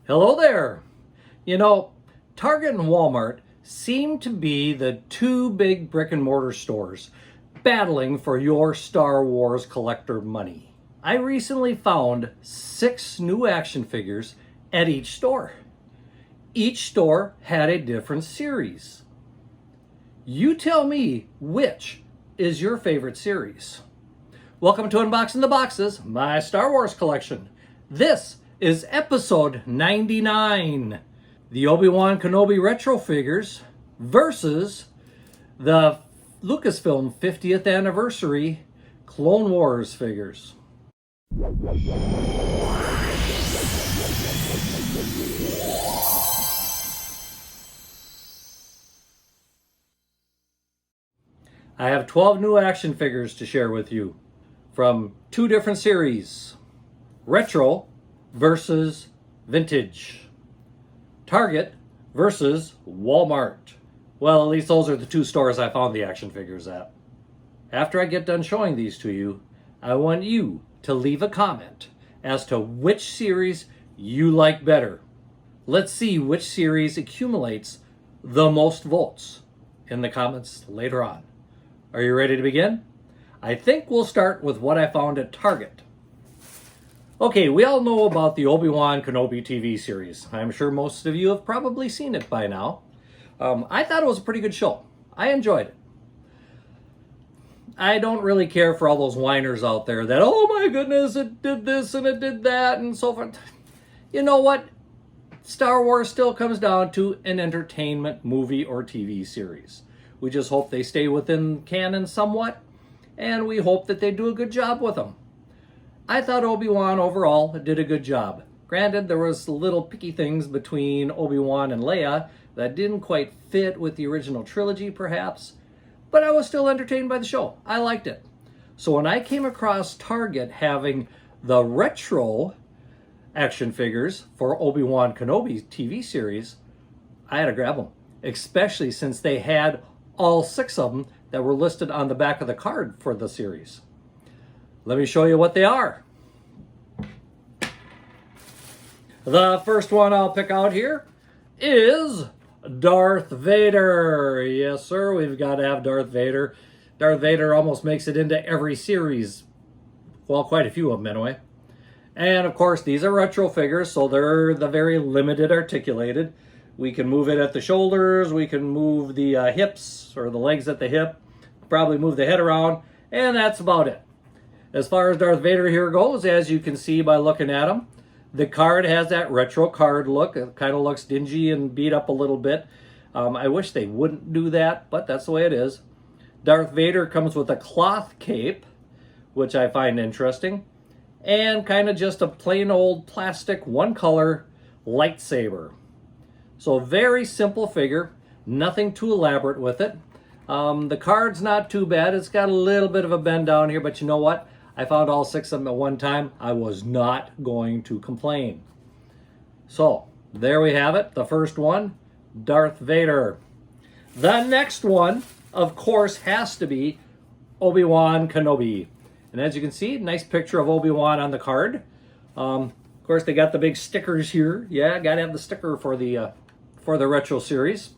Hello there. You know, Target and Walmart seem to be the two big brick and mortar stores battling for your Star Wars collector money. I recently found 6 new action figures at each store. Each store had a different series. You tell me which is your favorite series. Welcome to Unboxing the Boxes, my Star Wars collection. This is episode 99. The Obi-Wan Kenobi retro figures versus the Lucasfilm 50th anniversary Clone Wars figures. I have 12 new action figures to share with you from 2 different series. Retro versus vintage. Target versus Walmart. Well, at least those are the 2 stores I found the action figures at. After I get done showing these to you, I want you to leave a comment as to which series you like better. Let's see which series accumulates the most votes in the comments later on. Are you ready to begin? I think we'll start with what I found at Target. Okay, we all know about the Obi-Wan Kenobi TV series. I'm sure most of you have probably seen it by now. I thought it was a pretty good show. I enjoyed it. I don't really care for all those whiners out there that, oh my goodness, it did this and it did that and so forth. You know what? Star Wars still comes down to an entertainment movie or TV series. We just hope they stay within canon somewhat, and we hope that they do a good job with them. I thought Obi-Wan overall did a good job. Granted, there was little picky things between Obi-Wan and Leia that didn't quite fit with the original trilogy, perhaps, but I was still entertained by the show. I liked it. So when I came across Target having the retro action figures for Obi-Wan Kenobi TV series, I had to grab them, especially since they had all 6 of them that were listed on the back of the card for the series. Let me show you what they are. The first one I'll pick out here is Darth Vader. Yes, sir, we've got to have Darth Vader. Darth Vader almost makes it into every series. Well, quite a few of them anyway. And of course, these are retro figures, so they're the very limited articulated. We can move it at the shoulders, we can move the hips or the legs at the hip, probably move the head around, and that's about it. As far as Darth Vader here goes, as you can see by looking at him, the card has that retro card look. It kind of looks dingy and beat up a little bit. I wish they wouldn't do that, but that's the way it is. Darth Vader comes with a cloth cape, which I find interesting, and kind of just a plain old plastic one-color lightsaber. So very simple figure, nothing too elaborate with it. The card's not too bad. It's got a little bit of a bend down here, but you know what? I found all 6 of them at one time. I was not going to complain. So, there we have it. The first one, Darth Vader. The next one, of course, has to be Obi-Wan Kenobi. And as you can see, nice picture of Obi-Wan on the card. Of course, they got the big stickers here. Yeah, gotta have the sticker for the retro series.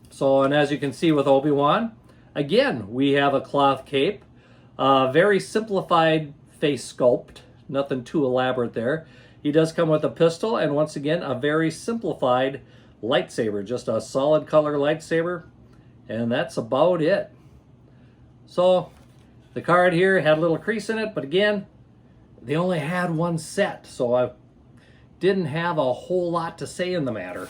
So, and as you can see with Obi-Wan, again, we have a cloth cape. Very simplified face sculpt, nothing too elaborate there. He does come with a pistol, and once again, a very simplified lightsaber, just a solid color lightsaber, and that's about it. So, the card here had a little crease in it, but again, they only had 1 set, so I didn't have a whole lot to say in the matter.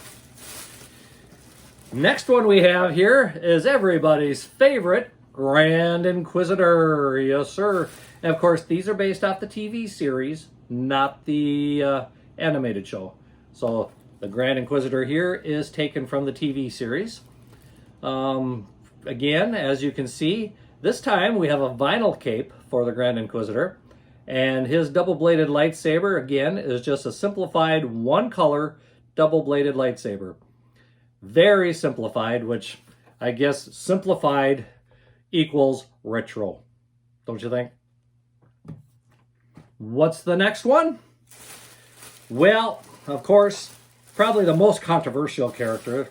Next one we have here is everybody's favorite Grand Inquisitor. Yes, sir. And of course, these are based off the TV series, not the animated show. So the Grand Inquisitor here is taken from the TV series. Again, as you can see, this time we have a vinyl cape for the Grand Inquisitor. And his double-bladed lightsaber, again, is just a simplified one-color double-bladed lightsaber. Very simplified, which I guess simplified equals retro. Don't you think? What's the next one? Well, of course, probably the most controversial character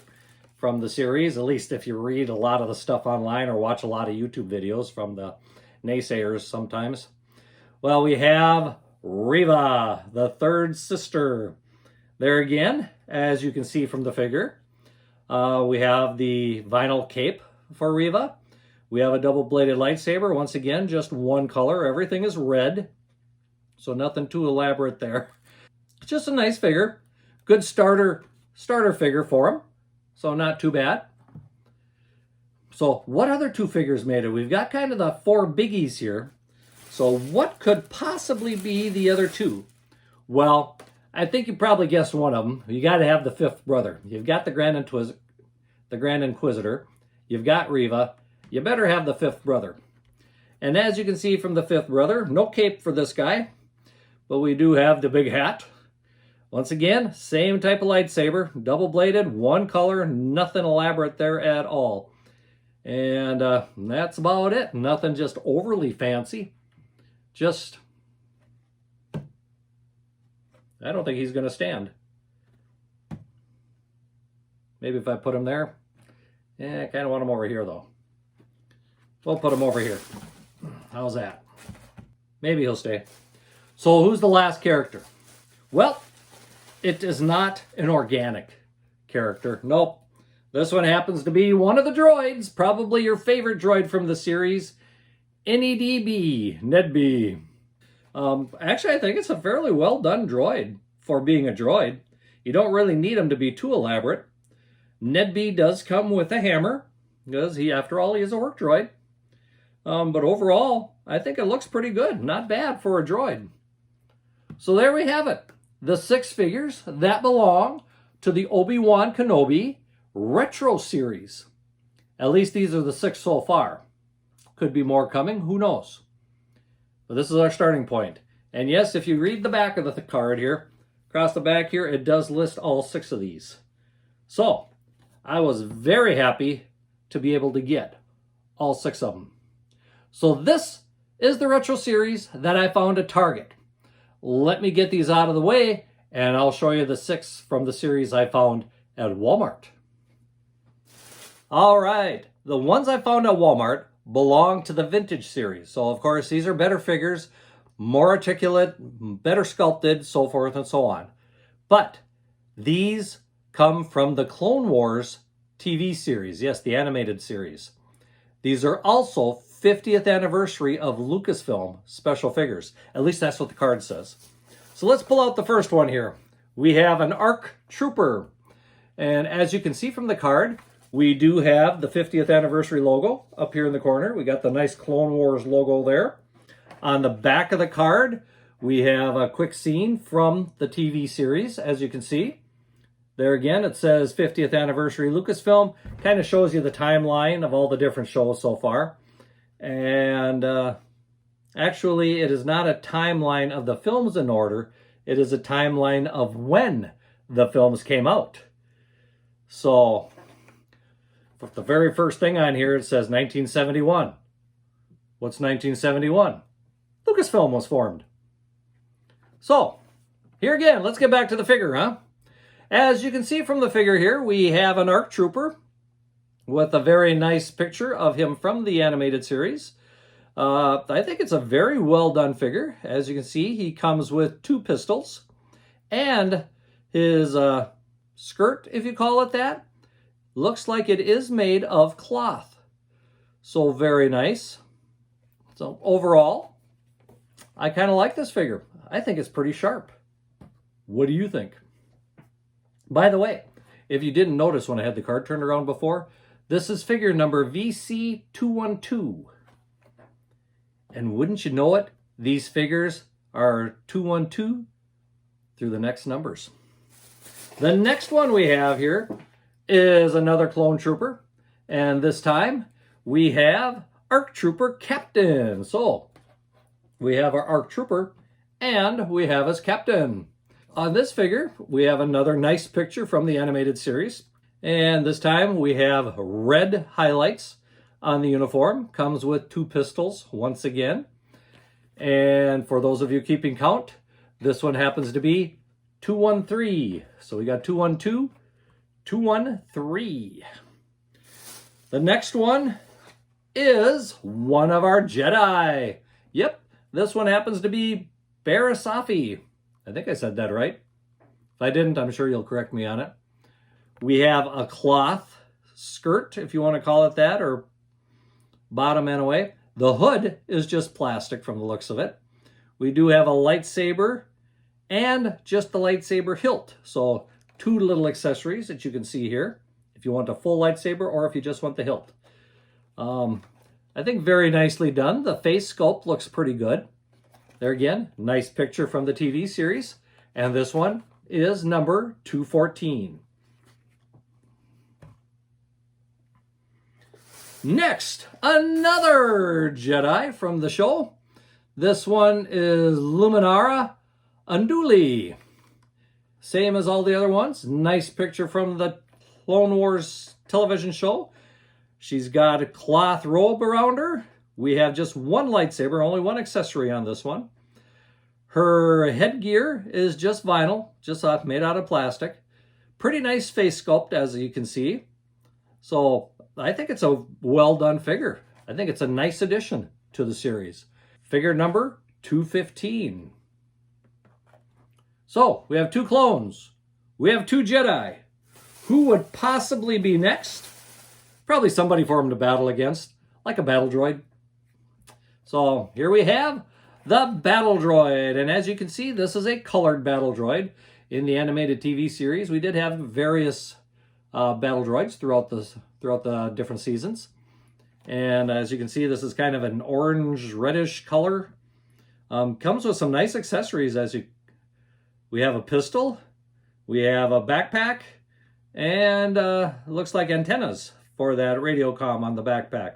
from the series, at least if you read a lot of the stuff online or watch a lot of YouTube videos from the naysayers sometimes. Well, we have Reva, the third sister. There again, as you can see from the figure, we have the vinyl cape for Reva. We have a double-bladed lightsaber. Once again, just one color. Everything is red, so nothing too elaborate there. It's just a nice figure. Good starter figure for him, so not too bad. So what other two figures made it? We've got kind of the four biggies here. So what could possibly be the other two? Well, I think you probably guessed one of them. You got to have the fifth brother. You've got the Grand Inquisitor. You've got Reva. You better have the fifth brother. And as you can see from the fifth brother, no cape for this guy, but we do have the big hat. Once again, same type of lightsaber, double-bladed, one color, nothing elaborate there at all. And that's about it. Nothing just overly fancy. Just, I don't think he's going to stand. Maybe if I put him there. Yeah, I kind of want him over here, though. We'll put him over here. How's that? Maybe he'll stay. So who's the last character? Well, it is not an organic character. Nope. This one happens to be one of the droids, probably your favorite droid from the series, NED-B, NED-B. Actually, I think it's a fairly well done droid for being a droid. You don't really need him to be too elaborate. NED-B does come with a hammer, because after all, he is a work droid. But overall, I think it looks pretty good. Not bad for a droid. So there we have it. The 6 figures that belong to the Obi-Wan Kenobi Retro Series. At least these are the 6 so far. Could be more coming, who knows? But this is our starting point. And yes, if you read the back of the card here, across the back here, it does list all 6 of these. So, I was very happy to be able to get all 6 of them. So this is the Retro Series that I found at Target. Let me get these out of the way, and I'll show you the 6 from the series I found at Walmart. All right, the ones I found at Walmart belong to the Vintage series. So, of course, these are better figures, more articulate, better sculpted, so forth and so on. But these come from the Clone Wars TV series. Yes, the animated series. These are also 50th anniversary of Lucasfilm special figures. At least that's what the card says. So let's pull out the first one here. We have an ARC Trooper. And as you can see from the card, we do have the 50th anniversary logo up here in the corner. We got the nice Clone Wars logo there. On the back of the card, we have a quick scene from the TV series, as you can see. There again, it says 50th anniversary Lucasfilm. Kind of shows you the timeline of all the different shows so far. And actually, it is not a timeline of the films in order. It is a timeline of when the films came out. So, the very first thing on here, it says 1971. What's 1971? Lucasfilm was formed. So, here again, let's get back to the figure, huh? As you can see from the figure here, we have an ARC Trooper with a very nice picture of him from the animated series. I think it's a very well done figure. As you can see, he comes with 2 pistols, and his skirt, if you call it that, looks like it is made of cloth. So very nice. So overall, I kind of like this figure. I think it's pretty sharp. What do you think? By the way, if you didn't notice when I had the card turned around before, this is figure number VC212. And wouldn't you know it, these figures are 212 through the next numbers. The next one we have here is another clone trooper. And this time we have ARC Trooper Captain. So we have our ARC Trooper and we have his Captain. On this figure, we have another nice picture from the animated series. And this time we have red highlights on the uniform. Comes with 2 pistols once again. And for those of you keeping count, this one happens to be 213. So we got 212, 213. The next one is one of our Jedi. Yep, this one happens to be Barriss Offee. I think I said that right. If I didn't, I'm sure you'll correct me on it. We have a cloth skirt, if you want to call it that, or bottom anyway. The hood is just plastic from the looks of it. We do have a lightsaber and just the lightsaber hilt. So 2 little accessories that you can see here, if you want a full lightsaber or if you just want the hilt. I think very nicely done. The face sculpt looks pretty good. There again, nice picture from the TV series. And this one is number 214. Next, another Jedi from the show. This one is Luminara Unduli. Same as all the other ones. Nice picture from the Clone Wars television show. She's got a cloth robe around her. We have just one lightsaber, only one accessory on this one. Her headgear is just vinyl, just made out of plastic. Pretty nice face sculpt, as you can see. So I think it's a well-done figure. I think it's a nice addition to the series. Figure number 215. So we have 2 clones. We have 2 Jedi. Who would possibly be next? Probably somebody for him to battle against, like a battle droid. So here we have the battle droid. And as you can see, this is a colored battle droid. In the animated TV series, we did have various battle droids throughout the different seasons. And as you can see, this is kind of an orange reddish color. Comes with some nice accessories. We have a pistol, we have a backpack, and looks like antennas for that radio comm on the backpack.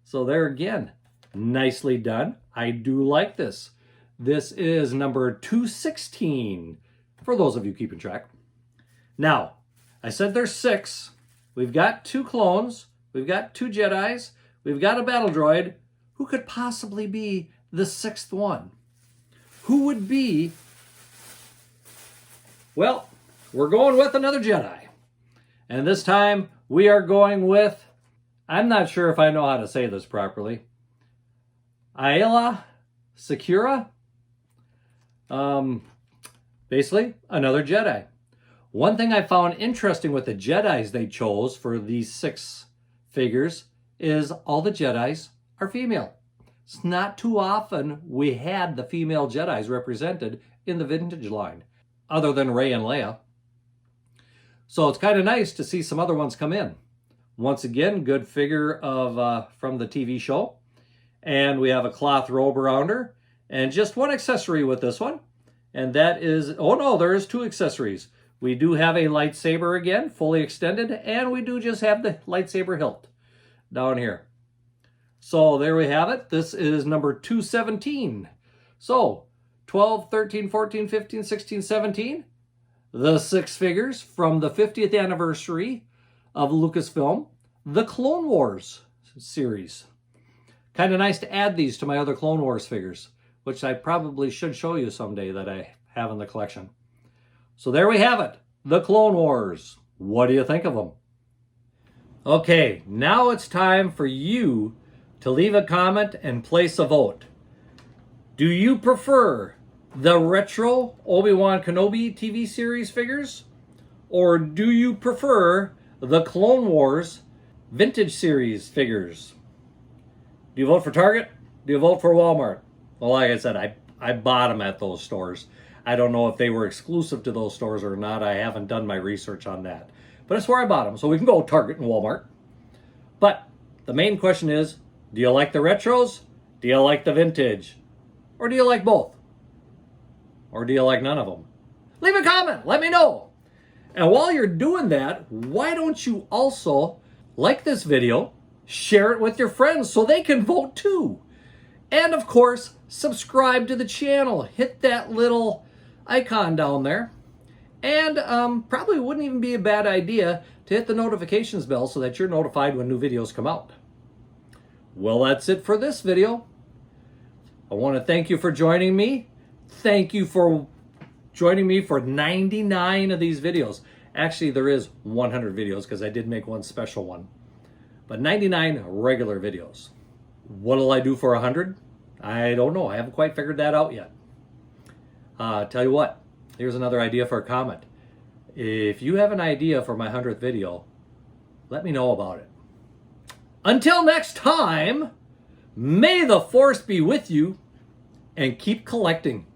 So there again, nicely done. I do like this. This is number 216, for those of you keeping track. Now, I said there's 6. We've got 2 clones. We've got 2 Jedis. We've got a battle droid. Who could possibly be the 6th one? Who would be? Well, we're going with another Jedi. And this time we are going with, I'm not sure if I know how to say this properly, Aayla, Secura. Basically, another Jedi. One thing I found interesting with the Jedis they chose for these 6 figures is all the Jedis are female. It's not too often we had the female Jedis represented in the vintage line, other than Rey and Leia. So it's kind of nice to see some other ones come in. Once again, good figure of from the TV show. And we have a cloth robe around her. And just one accessory with this one. And that is, oh no, there is 2 accessories. We do have a lightsaber again, fully extended. And we do just have the lightsaber hilt down here. So there we have it. This is number 217. So 12, 13, 14, 15, 16, 17. The 6 figures from the 50th anniversary of Lucasfilm, the Clone Wars series. Kind of nice to add these to my other Clone Wars figures, which I probably should show you someday that I have in the collection. So there we have it, the Clone Wars. What do you think of them? Okay, now it's time for you to leave a comment and place a vote. Do you prefer the retro Obi-Wan Kenobi TV series figures? Or do you prefer the Clone Wars vintage series figures? Do you vote for Target? Do you vote for Walmart? Well, like I said, I bought them at those stores. I don't know if they were exclusive to those stores or not. I haven't done my research on that. But it's where I bought them. So we can go Target and Walmart. But the main question is, do you like the retros? Do you like the vintage? Or do you like both? Or do you like none of them? Leave a comment. Let me know. And while you're doing that, why don't you also like this video, share it with your friends so they can vote too. And of course, subscribe to the channel. Hit that little icon down there. And probably wouldn't even be a bad idea to hit the notifications bell so that you're notified when new videos come out. Well, that's it for this video. I want to thank you for joining me. Thank you for joining me for 99 of these videos. Actually, there is 100 videos because I did make one special one. But 99 regular videos. What'll I do for 100? I don't know. I haven't quite figured that out yet. Tell you what, here's another idea for a comment. If you have an idea for my 100th video, let me know about it. Until next time, may the Force be with you and keep collecting.